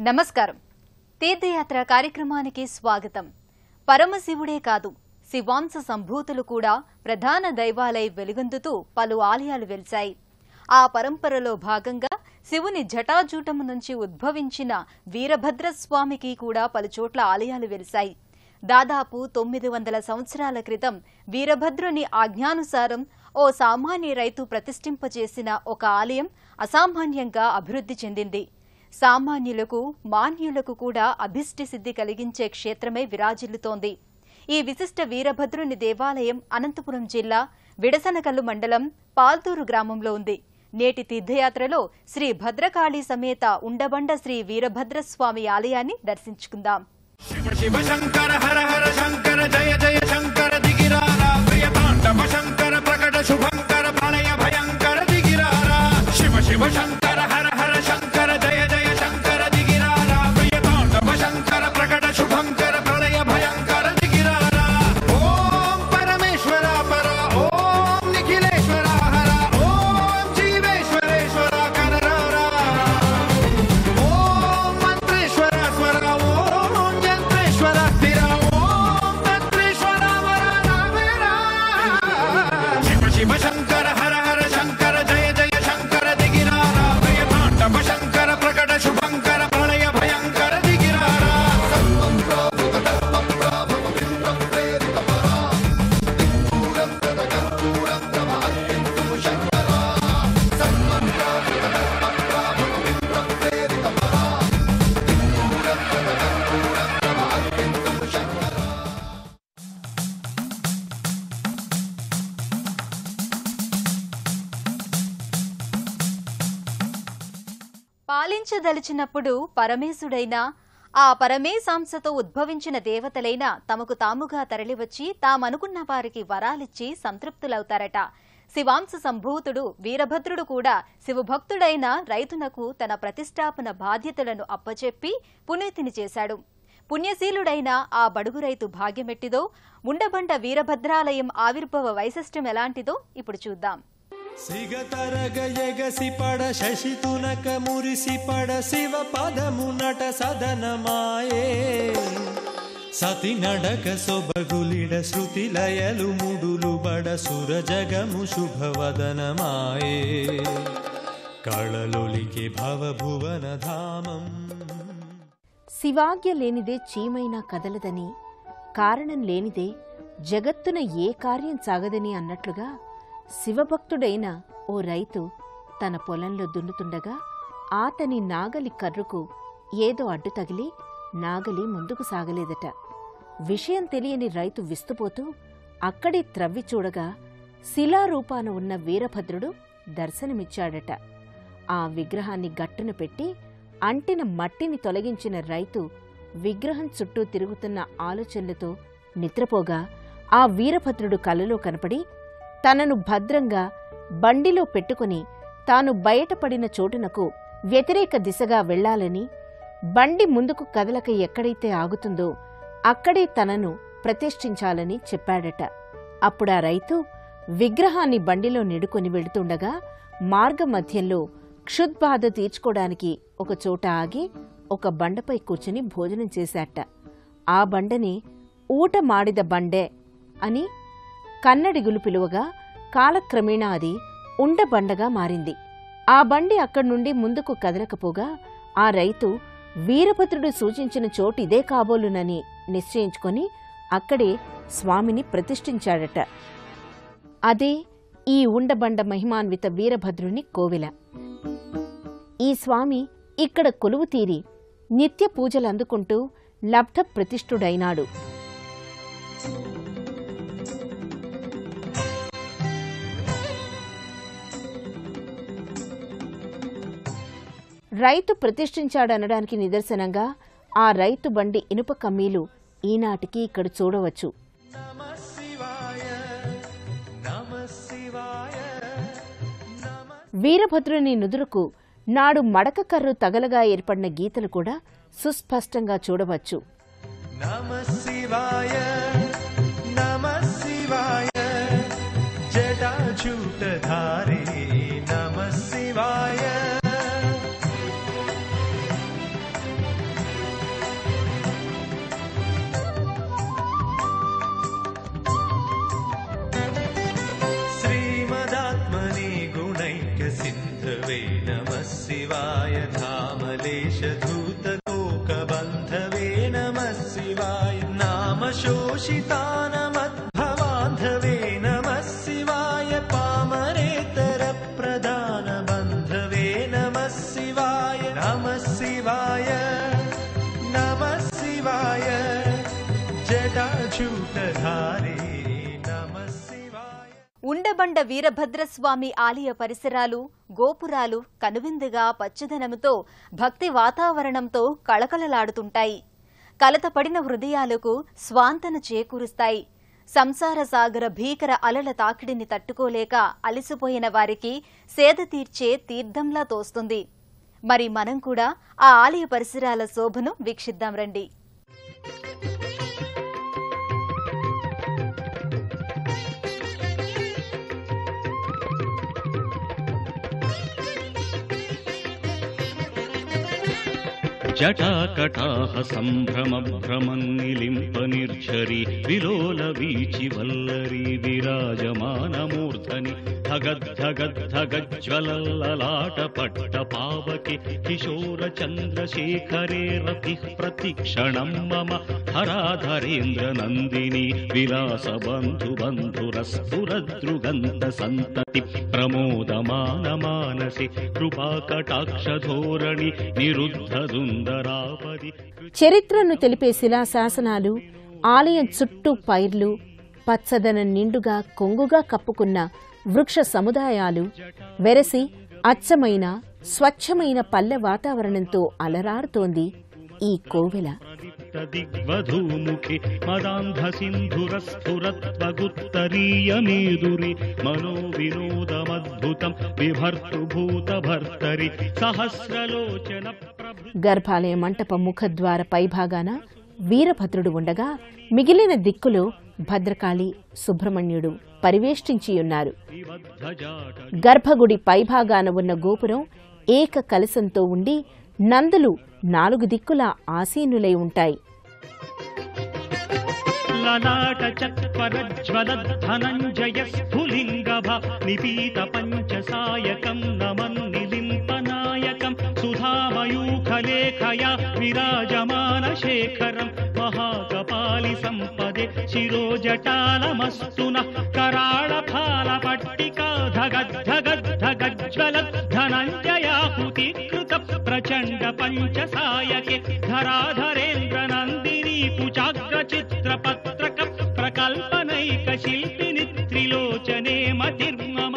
నమస్కారం. తీర్థయాత్ర కార్యక్రమానికి స్వాగతం. పరమశివుడే కాదు, శివాంశ సంభూతులు కూడా ప్రధాన దైవాలై వెలుగొందుతూ పలు ఆలయాలు వెలిశాయి. ఆ పరంపరలో భాగంగా శివుని జటాజూటము నుంచి ఉద్భవించిన వీరభద్రస్వామికి కూడా పలుచోట్ల ఆలయాలు వెలిశాయి. దాదాపు 900 సంవత్సరాల క్రితం వీరభద్రుని ఆజ్ఞానుసారం ఓ సామాన్య రైతు ప్రతిష్ఠింపజేసిన ఒక ఆలయం అసామాన్యంగా అభివృద్ధి చెందింది. సామాన్యులకు మాన్యులకు కూడా అభిష్టి సిద్ధి కలిగించే క్షేత్రమే విరాజిల్లుతోంది. ఈ విశిష్ట వీరభద్రుని దేవాలయం అనంతపురం జిల్లా విడసనకల్లు మండలం పాల్తూరు గ్రామంలో ఉంది. నేటి తీర్థయాత్రలో శ్రీ భద్రకాళి సమేత ఉండబండ శ్రీ వీరభద్రస్వామి ఆలయాన్ని దర్శించుకుందాం. శివ శివ శంకర హర హర శంకర జయ జయ శంకర దిగిరారా ప్రియతాండవ శంకర ప్రకట శుభంకర ప్రళయ భయంకర దిగిరారా శివ శివ శంకర హర హర శంకర జయ జయ శంకర దిగిరారా ప్రియతాండవ శంకర ప్రకట శుభంకర ప్రళయ భయంకర దిగిరారా. ఓం పరమేశ్వర పర ఓం నిఖిలేశ్వర హర ఓం జీవేశ్వరేశ్వర కరరారా ఓం మంత్రేశ్వర స్వర ఓం యంత్రేశ్వర స్థిర ఓం తంత్రేశ్వర వరదావేరా. శివ శివ శంకర హర హర శంకర జయ జయ శంకర దిగిరారా ప్రియతాండవ శంకర ప్రకట శుభంకర ప్రళయ భయంకర దిగిరారా. పాలించదలిచినప్పుడు పరమేశుడైన ఆ పరమేశాంశతో ఉద్భవించిన దేవతలైన తమకు తాముగా తరలివచ్చి తామనుకున్న వారికి వరాలిచ్చి సంతృప్తులవుతారట. శివాంశ సంభూతుడు వీరభద్రుడు కూడా శివభక్తుడైన రైతునకు తన ప్రతిష్టాపన బాధ్యతలను అప్పచెప్పి పునీతిని చేశాడు. పుణ్యశీలుడైన ఆ బడుగు రైతు భాగ్యమెట్టిదో, ఉండబండ వీరభద్రాలయం ఆవిర్భవ వైశిష్ట్యం ఎలాంటిదో ఇప్పుడు చూద్దాం. సిగతరగ ఎగసి పడ శశితునక మురిసి పడ శివ పదమునట సదనమాయే సతి నడక సొబగులిడ శృతి లయలు ముడులు బడ సురజగము శుభవదనమాయే కళలొలికి భవభువన ధామం. శివాజ్ఞ లేనిదే చీమైనా కదలదని, కారణం లేనిదే జగత్తున ఏ కార్యం సాగదని అన్నట్లుగా శివభక్తుడైన ఓ రైతు తన పొలంలో దున్నుతుండగా ఆతని నాగలి కర్రుకు ఏదో అడ్డు తగిలి నాగలి ముందుకు సాగలేదట. విషయం తెలియని రైతు విస్తుపోతూ అక్కడే త్రవ్వి చూడగా శిలారూపాన ఉన్న వీరభద్రుడు దర్శనమిచ్చాడట. ఆ విగ్రహాన్ని గట్టున పెట్టి అంటిన మట్టిని తొలగించిన రైతు విగ్రహం చుట్టూ తిరుగుతున్న ఆలోచనలతో నిద్రపోగా ఆ వీరభద్రుడు కలలో కనపడి తనను భద్రంగా బండిలో పెట్టుకుని తాను బయటపడిన చోటునకు వ్యతిరేక దిశగా వెళ్లాలని, బండి ముందుకు కదలక ఎక్కడైతే ఆగుతుందో అక్కడే తనను ప్రతిష్ఠించాలని చెప్పాడట. అప్పుడా రైతు విగ్రహాన్ని బండిలో నిడుకొని వెళుతుండగా మార్గమధ్యంలో క్షుద్బాధ తీర్చుకోవడానికి ఒక చోట ఆగి ఒక బండపై కూర్చుని భోజనం చేశాట. ఆ బండని ఊట మాడిద బండే అని కన్నడిగులు పిలువగా కాలక్రమేణా అది ఉండబండగా మారింది. ఆ బండి అక్కడి నుండి ముందుకు కదలకపోగా ఆ రైతు వీరభద్రుడు సూచించిన చోటు ఇదే కాబోలునని నిశ్చయించుకొని అక్కడే స్వామిని ప్రతిష్ఠించాడట. అదే ఈ ఉండబండ మహిమాన్విత వీరభద్రుని కోవెల. ఈ స్వామి ఇక్కడ కొలువు తీరి నిత్య పూజలందుకుంటూ లబ్ధ ప్రతిష్ఠుడైనాడు. రైతు ప్రతిష్ఠించాడనడానికి నిదర్శనంగా ఆ రైతు బండి ఇనుప కమ్మీలు ఈనాటికి ఇక్కడ చూడవచ్చు. వీరభద్రుని నుదురుకు నాడు మడక కర్రు తగలగా ఏర్పడిన గీతలు కూడా సుస్పష్టంగా చూడవచ్చు. सिन्धवे नमः शिवाय धामलेशधूतलोकबन्धवे नमः शिवाय नाम शोषितानमद्भवान्धवे नमः शिवाय पामरेतरप्रदानबन्धवे नमः शिवाय नमः शिवाय नमः शिवाय जटाजूटधारे नमः शिवाय। ఉండబండ వీరభద్రస్వామి ఆలయ పరిసరాలు గోపురాలు కనువిందుగా పచ్చదనంతో భక్తి వాతావరణంతో కళకళలాడుతుంటాయి. కలతపడిన హృదయాలకు స్వాంతన చేకూరుస్తాయి. సంసార సాగర భీకర అలల తాకిడిని తట్టుకోలేక అలసిపోయిన వారికి సేద తీర్చే తీర్థంలా తోస్తుంది. మరి మనం కూడా ఆ ఆలయ పరిసరాల శోభను వీక్షిద్దాం రండి. జటాకటాహ సంభ్రమ భ్రమన్నిలింప నిర్ఝరి విలోల వీచి వల్లరి విరాజమానమూర్ధని ధగద్ధగద్ధగజ్వలల్లలాట పట్ట పావకి కిశోర చంద్రశేఖరే రతి ప్రతిక్షణం మమ హరాధరేంద్ర నందిని విలాస బంధు బంధురస్ఫురదృగంత సంతతి ప్రమోదమాన మానసి కృపాకటాక్ష ధోరణి నిరుద్ధ చరిత్రను తెలిపే శిలాశాసనాలు, ఆలయం చుట్టూ పైర్లు, పచ్చదనం నిండుగా కొంగుగా కప్పుకున్న వృక్ష సముదాయాలు వెరసి అచ్చమైన స్వచ్ఛమైన పల్లె వాతావరణంతో అలరారుతోంది ఈ కోవెల. దిగ్వధూముఖి మదాంధ సింధురస్ఫురత్వగుత్తరీయమేదురి మనో వినోదమద్భుతం విభర్తృభూత భర్తరి సహస్రలోచన. గర్భాలయ మంటప ముఖద్వార పైభాగాన వీరభద్రుడు ఉండగా మిగిలిన దిక్కులో భద్రకాళి, సుబ్రహ్మణ్యుడు పరివేష్టించియున్నారు. గర్భగుడి పైభాగాన ఉన్న గోపురం ఏక కలశంతో ఉండి నందులు 4 దిక్కులా ఆసీనులై ఉంటాయి. లలాట చత్వరజ్వల ధనంజయ స్ఫులింగభ నిపీత పంచసాయకం నమన్నిలింపనాయకం సుధామయూఖలేఖయా విరాజమాన శేఖరం మహాకపాలి సంపదే శిరోజటాలమస్తున కరాళ ఫాల పట్టికా ధగద్ధగద్ధగజ్వల ధనంజయాహుతి కృత ప్రచండ పంచసాయకే ధరాధరేంద్ర నందిని కుచాగ్ర చిత్ర పత్రక ప్రకల్పనైక శిల్పిని త్రిలోచనే మతిర్మమ.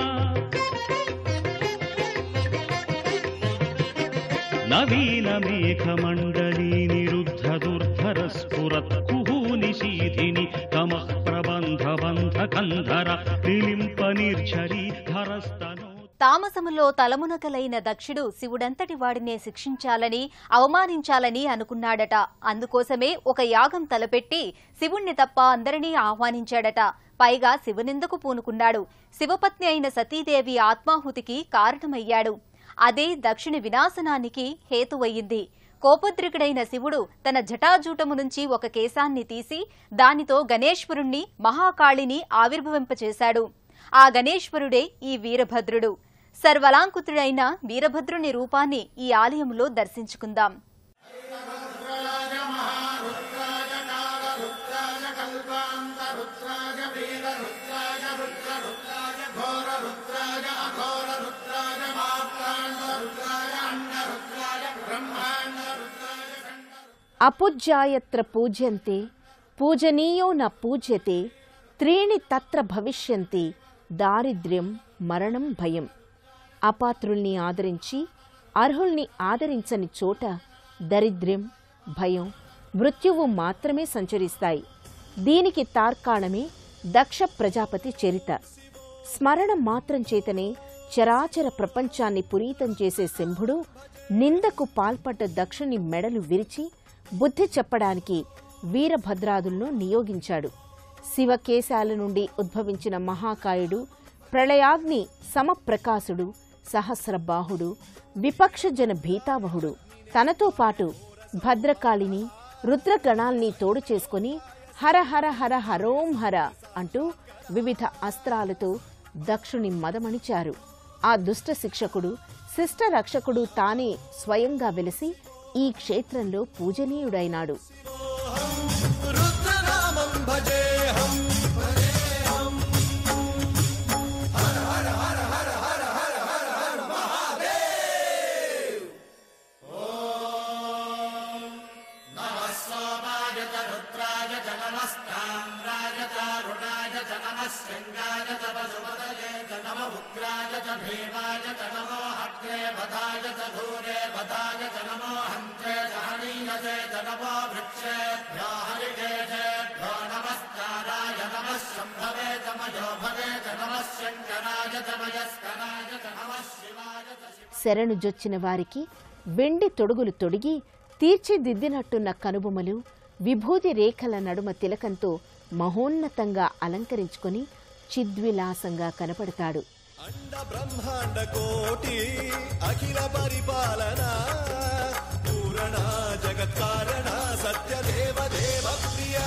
నవీన మేఘమండలీ నిరుద్ధ దుర్ధర స్ఫురత్ కుహూనిశీధిని తమః ప్రబంధ బంధ కంధర నిలింప నిర్ఝరీ ధరస్తనో. తామసములో తలమునకలైన దక్షుడు శివుడంతటి వాడినే శిక్షించాలని అవమానించాలని అనుకున్నాడట. అందుకోసమే ఒక యాగం తలపెట్టి శివుణ్ణి తప్ప అందరినీ ఆహ్వానించాడట. పైగా శివునెందుకు పూనుకున్నాడు. శివపత్ని అయిన సతీదేవి ఆత్మాహుతికి కారణమయ్యాడు. అదే దక్షుని వినాశనానికి హేతువయ్యింది. కోపోద్రికుడైన శివుడు తన జటాజూటము నుంచి ఒక కేశాన్ని తీసి దానితో గణేశ్వరుణ్ణి మహాకాళిని ఆవిర్భవింపచేశాడు. ఆ గణేశ్వరుడే ఈ వీరభద్రుడు. సర్వలాంకుతుడైన వీరభద్రుని రూపాన్ని ఈ ఆలయంలో దర్శించుకుందాం. అపూజ్యాయత్ర పూజ్యంతే పూజనీయో న పూజ్యతే త్రీణి తత్ర భవిష్యంతి దారిద్ర్యం మరణం భయం. అపాత్రుల్ని ఆదరించి అర్హుల్ని ఆదరించని చోట దరిద్ర్యం, భయం, మృత్యువు మాత్రమే సంచరిస్తాయి. దీనికి తార్కాణమే దక్ష ప్రజాపతి చరిత. స్మరణ మాత్రం చేతనే చరాచర ప్రపంచాన్ని పునీతం చేసే శంభుడు నిందకు పాల్పడ్డ దక్షుని మెడలు విరిచి బుద్ధి చెప్పడానికి వీరభద్రాదులను నియోగించాడు. శివకేశాల నుండి ఉద్భవించిన మహాకాయుడు, ప్రళయాగ్ని సమప్రకాశుడు, సహస్రబాహుడు, విపక్షజన భీతావహుడు తనతో పాటు భద్రకాళిని, రుద్రగణాల్ని తోడు చేసుకుని హర హర హర హరోం హర అంటూ వివిధ అస్త్రాలతో దక్షుని మదమణిచారు. ఆ దుష్ట శిక్షకుడు శిష్ట రక్షకుడు తానే స్వయంగా వెలిసి ఈ క్షేత్రంలో పూజనీయుడైనాడు. రుద్రనామం భజేహం శరణు జొచ్చిన వారికి వెండి తొడుగులు తొడిగి తీర్చిదిద్దినట్టున్న కనుబొమలు విభూతి రేఖల నడుమ తిలకంతో మహోన్నతంగా అలంకరించుకొని చిద్విలాసంగా కనపడతాడు. అండ బ్రహ్మాండ కోటి అఖిల పరిపాలన పూరణ జగత్కారణ సత్యదేవ దేవ ప్రియ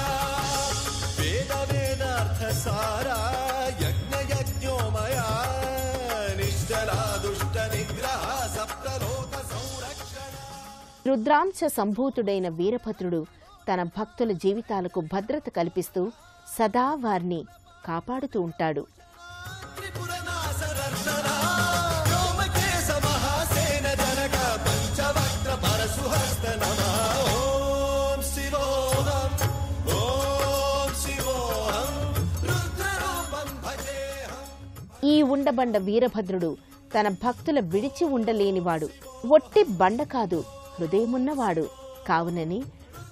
వేద వేదార్థ సారా యజ్ఞ యజ్ఞోమయ నిశ్చలా దుష్ట నిగ్రహ సప్తలోక సంరక్షణ. రుద్రాంశ సంభూతుడైన వీరభద్రుడు తన భక్తుల జీవితాలకు భద్రత కల్పిస్తూ సదా వారిని కాపాడుతూ ఉంటాడు. ఈ ఉండబండ వీరభద్రుడు తన భక్తుల విడిచి ఉండలేనివాడు. ఒట్టి బండ కాదు, హృదయమున్నవాడు. కావునని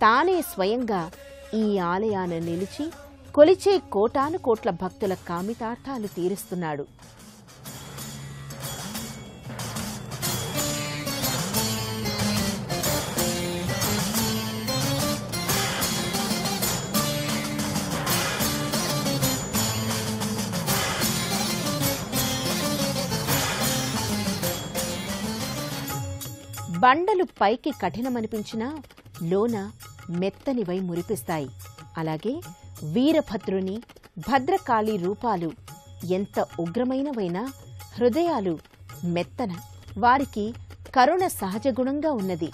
తానే స్వయంగా ఈ ఆలయాన నిలిచి కొలిచే కోటాను కోట్ల భక్తుల కామితార్థాలు తీరుస్తున్నాడు. బండలు పైకి కఠినమనిపించినా లోన మెత్తనివై మురిపిస్తాయి. అలాగే వీరభద్రుని భద్రకాళి రూపాలు ఎంత ఉగ్రమైనవైనా హృదయాలు మెత్తన, వారికి కరుణ సహజగుణంగా ఉన్నది.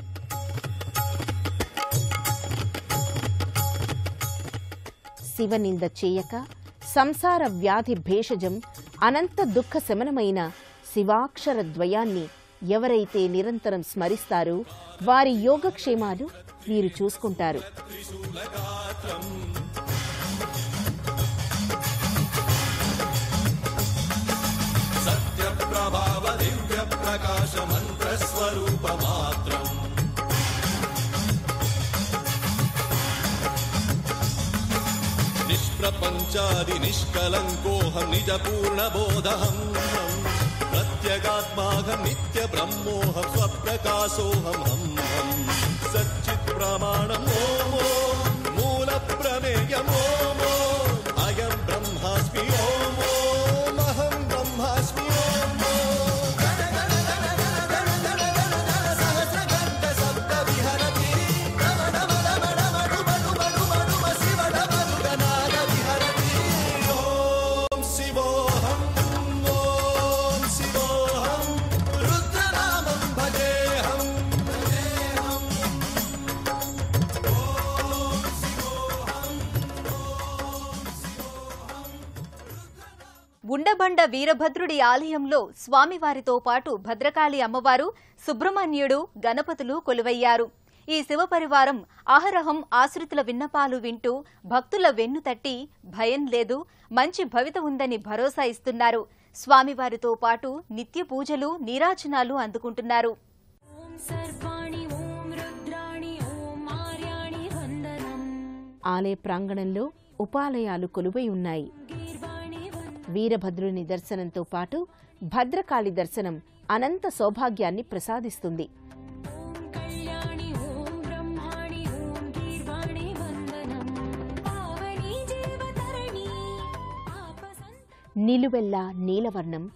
శివనింద చేయక సంసార వ్యాధి భేషజం అనంత దుఃఖ శమనమైన శివాక్షర ద్వయాన్ని ఎవరైతే నిరంతరం స్మరిస్తారో వారి యోగక్షేమాలు వీరు చూసుకుంటారు. సత్యప్రభావ దివ్య ప్రకాశ మంత్ర స్వరూప మాత్రం నిష్ప్రపంచాది నిష్కలంకోహం నిజ పూర్ణ బోధహం ప్రత్యగాత్మాహం నిత్య బ్రహ్మోహం స్వప్రకాశోహం హం హం సచ్చిత్ ప్రమాణం ఓమో మూల ప్రమేయం ఓమో అయం బ్రహ్మాస్మి ఓమో మహం బ్రహ్మాస్మి ఓమో సహస్రగంట శబ్ద విహరతి శివడమరుగనాద విహరతి ఓం శివోహం ఓం శివోహం రుద్రనామం భజేహం ఉండబండ వీరభద్రుడి ఆలయంలో స్వామివారితో పాటు భద్రకాళి అమ్మవారు, సుబ్రహ్మణ్యుడు, గణపతులు కొలువయ్యారు. ఈ శివపరివారం ఆహరహం ఆశ్రితుల విన్నపాలు వింటూ భక్తుల వెన్ను తట్టి భయం లేదు, మంచి భవిత ఉందని భరోసా ఇస్తున్నారు. స్వామివారితో పాటు నిత్య పూజలు, నీరాజనాలు అందుకుంటున్నారు. ఆలయ ప్రాంగణంలో ఉపాలయాలు కొలువై ఉన్నాయి. వీరభద్రుని దర్శనంతో పాటు భద్రకాళి దర్శనం అనంత సౌభాగ్యాన్ని ప్రసాదిస్తుంది. నిలువెల్లా నీలవర్ణం,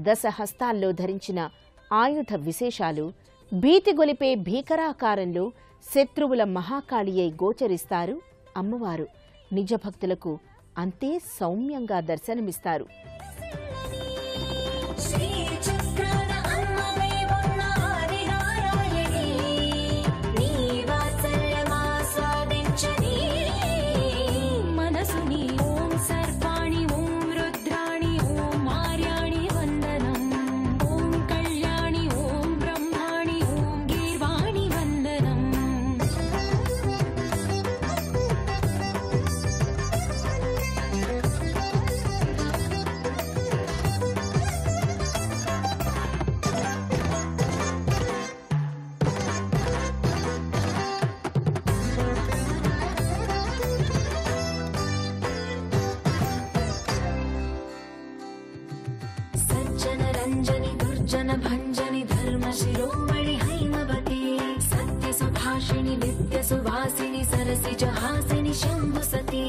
దశహస్తాల్లో ధరించిన ఆయుధ విశేషాలు, భీతిగొలిపే భీకరాకారంలో శత్రువుల మహాకాళియై గోచరిస్తారు అమ్మవారు. నిజభక్తులకు అంతే సౌమ్యంగా దర్శనమిస్తారు. शिरोमणि धर्म शिरोमणि हैमवती सत्य सुभाषिणि नित्य सुवासिनि सरसिज हासिनि शंभुसती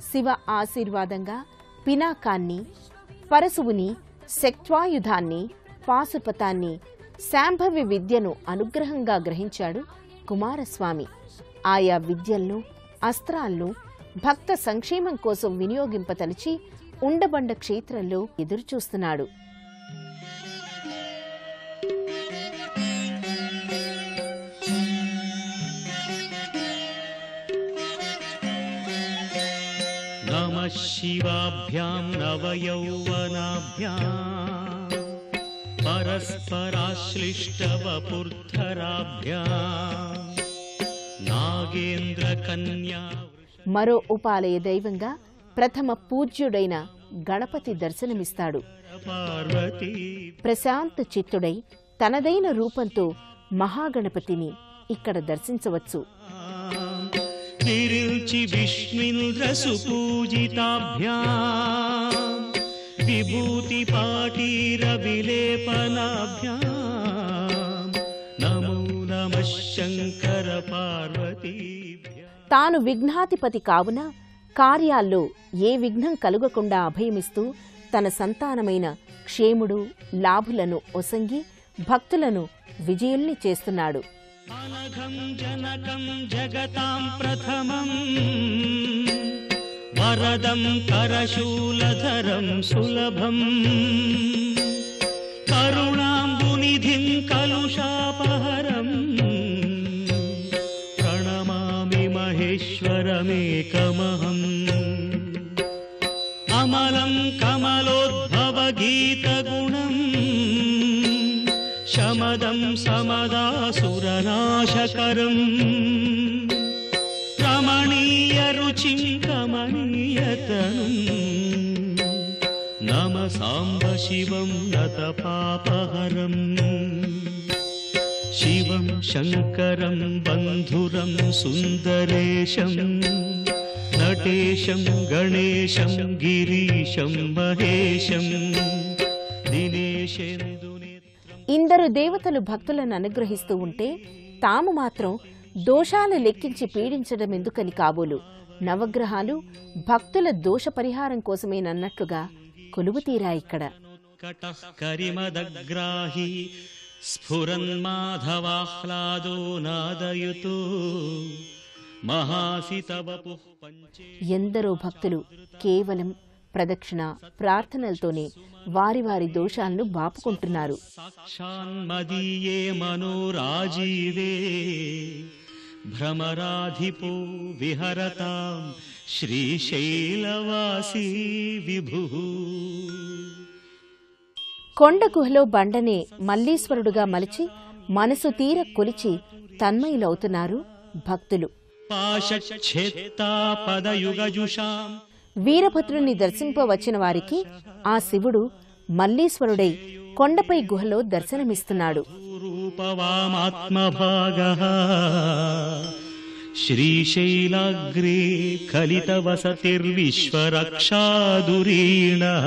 శివ ఆశీర్వాదంగా పినాకాన్ని, పరశువుని, శక్త్వాయుధాన్ని, పాశుపతాన్ని, శాంభవి విద్యను అనుగ్రహంగా గ్రహించాడు కుమారస్వామి. ఆయా విద్యలను, అస్త్రాలను భక్త సంక్షేమం కోసం వినియోగింపతలిచి ఉండబండ క్షేత్రంలో ఎదురుచూస్తున్నాడు. నమః శివాభ్యాం నవయౌవనాభ్యాం పరస్పరాశ్లిష్టవపుర్ధరాభ్యాం నాగేంద్ర కన్యా. మరో ఉపాలయ దైవంగా ప్రథమ పూజ్యుడైన గణపతి దర్శనమిస్తాడు. పార్వతీ ప్రశాంత చిత్తుడై తనదైన రూపంతో మహాగణపతిని ఇక్కడ దర్శించవచ్చు. నిరిల్చి విష్ణుంద్ర సుపూజితాభ్యాం విభూతి పాటీర విలేపనాభ్యాం నమో నమః శంకర పార్వతీభ్యాం. తాను విఘ్నాధిపతి కావున కార్యాల్లో ఏ విఘ్నం కలుగకుండా అభయమిస్తూ తన సంతానమైన క్షేముడు, లాభులను ఒసంగి భక్తులను విజయుల్ని చేస్తున్నాడు. అనఘం జనకం జగతాం ప్రథమం వరదం కరశూలధరం సులభం కరుణాంబునిధిం కలుషాపహరం ప్రణమామి మహేశ్వరమేకమహం. అమలం కమలోద్భవ గీతగుణం శమదం సమదాసురనాశకరం రమణీయ రుచిం కమనీయతనం నమ సాంబ శివం నత పాపహరం శివం శంకరం బంధురం సుందరేశం నటేశం గణేశం గిరీశం మహేశం దినేశేందు. ఇందరు దేవతలు భక్తులను అనుగ్రహిస్తూ ఉంటే తాము మాత్రం దోషాలు లెక్కించి పీడించడం ఎందుకని కాబోలు నవగ్రహాలు భక్తుల దోష పరిహారం కోసమేనన్నట్లుగా కొలువుతీరా ఇక్కడ. కరిమదగ్రాహి స్ఫురన్మాధవాహ్లాదో నాదయుతో మహాసితవపుః పంచే. ఎందరో భక్తులు కేవలం ప్రదక్షిణ ప్రార్థనలతోనే వారి వారి దోషాలను బాపుకుంటున్నారు. సాక్షాన్మదీయే మనోరాజీవే భ్రమరాధిపో విహరతాం శ్రీశైలవాసీ విభుః. కొండ గుహలో బండనే మల్లీశ్వరుడుగా మలిచి మనసు తీర కొలిచి తన్మయులవుతున్నారు భక్తులు. పాశచ్ఛేత్తా పదయుగజుషాం. వీరభద్రుని దర్శింపవచ్చిన వారికి ఆ శివుడు మల్లీశ్వరుడై కొండపై గుహలో దర్శనమిస్తున్నాడు. రూపవామాత్మభాగః శ్రీశైలాగ్రే కలితవసతిర్విశ్వరక్షాదురీణః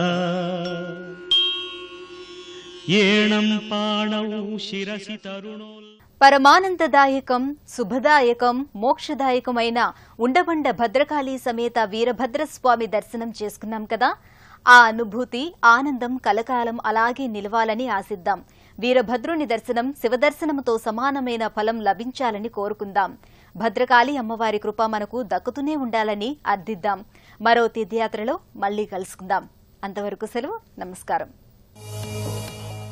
ఏణం పాణౌ శిరసి తరుణోల్. పరమానందదాయకం, శుభదాయకం, మోక్షదాయకమైన ఉండబండ భద్రకాళి సమేత వీరభద్రస్వామి దర్శనం చేసుకున్నాం కదా. ఆ అనుభూతి, ఆనందం కలకాలం అలాగే నిలవాలని ఆశిద్దాం. వీరభద్రుని దర్శనం శివదర్శనంతో సమానమైన ఫలం లభించాలని కోరుకుందాం. భద్రకాళి అమ్మవారి కృప మనకు దక్కుతూనే ఉండాలని అర్థిద్దాం. మరో తీర్థయాత్రలో మళ్లీ కలుసుకుందాం. అంతవరకు సెలవు. నమస్కారం.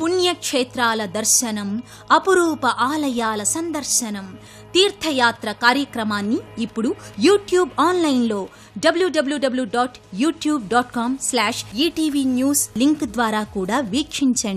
పుణ్యక్షేత్రాల దర్శనం, అపురూప ఆలయాల సందర్శనం, తీర్థయాత్ర కార్యక్రమాన్ని ఇప్పుడు యూట్యూబ్ ఆన్లైన్లో www.youtube.com/ETV News లింక్ ద్వారా కూడా వీక్షించండి.